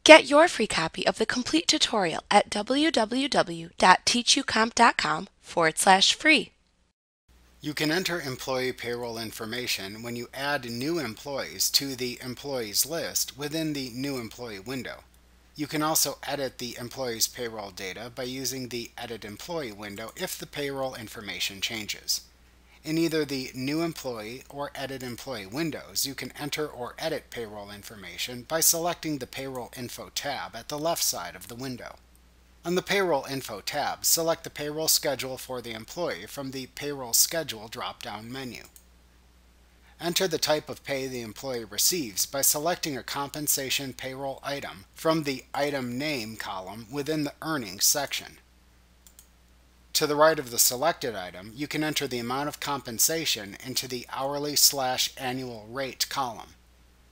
Get your free copy of the complete tutorial at www.teachucomp.com/free. You can enter employee payroll information when you add new employees to the employees list within the new employee window. You can also edit the employee's payroll data by using the Edit Employee window if the payroll information changes. In either the New Employee or Edit Employee windows, you can enter or edit payroll information by selecting the Payroll Info tab at the left side of the window. On the Payroll Info tab, select the payroll schedule for the employee from the Payroll Schedule drop-down menu. Enter the type of pay the employee receives by selecting a compensation payroll item from the Item Name column within the Earnings section. To the right of the selected item, you can enter the amount of compensation into the Hourly/Annual Rate column.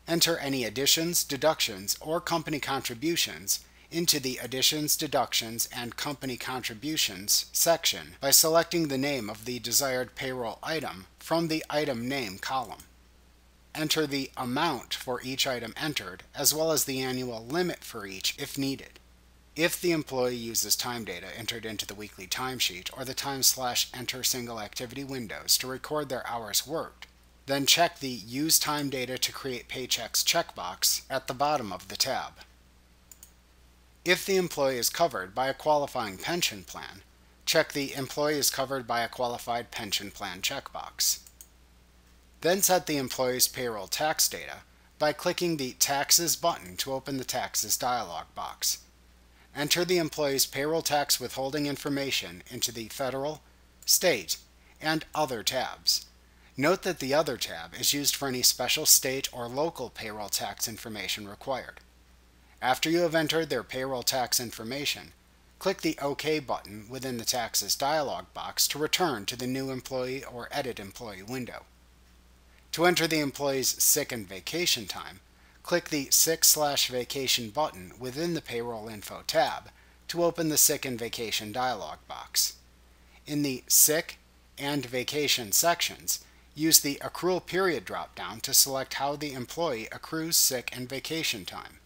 Enter any additions, deductions, or company contributions into the Additions, Deductions, and Company Contributions section by selecting the name of the desired payroll item from the Item Name column. Enter the amount for each item entered, as well as the annual limit for each if needed. If the employee uses time data entered into the weekly timesheet or the time/enter single activity windows to record their hours worked, then check the Use Time Data to Create Paychecks checkbox at the bottom of the tab. If the employee is covered by a qualifying pension plan, check the Employee is covered by a qualified pension plan checkbox. Then set the employee's payroll tax data by clicking the Taxes button to open the Taxes dialog box. Enter the employee's payroll tax withholding information into the Federal, State, and Other tabs. Note that the Other tab is used for any special state or local payroll tax information required. After you have entered their payroll tax information, click the OK button within the Taxes dialog box to return to the New Employee or Edit Employee window. To enter the employee's sick and vacation time, click the Sick/Vacation button within the Payroll Info tab to open the Sick and Vacation dialog box. In the Sick and Vacation sections, use the Accrual Period drop-down to select how the employee accrues sick and vacation time.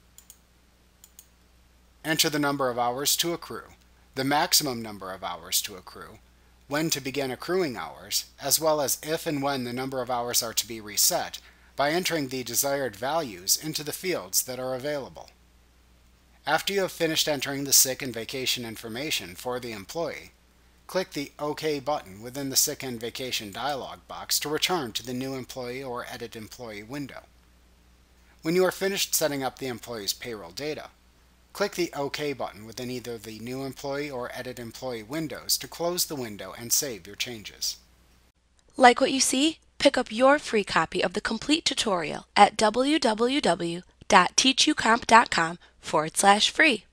Enter the number of hours to accrue, the maximum number of hours to accrue, when to begin accruing hours, as well as if and when the number of hours are to be reset, by entering the desired values into the fields that are available. After you have finished entering the sick and vacation information for the employee, click the OK button within the Sick and Vacation dialog box to return to the New Employee or Edit Employee window. When you are finished setting up the employee's payroll data, click the OK button within either the New Employee or Edit Employee windows to close the window and save your changes. Like what you see? Pick up your free copy of the complete tutorial at www.teachucomp.com/free.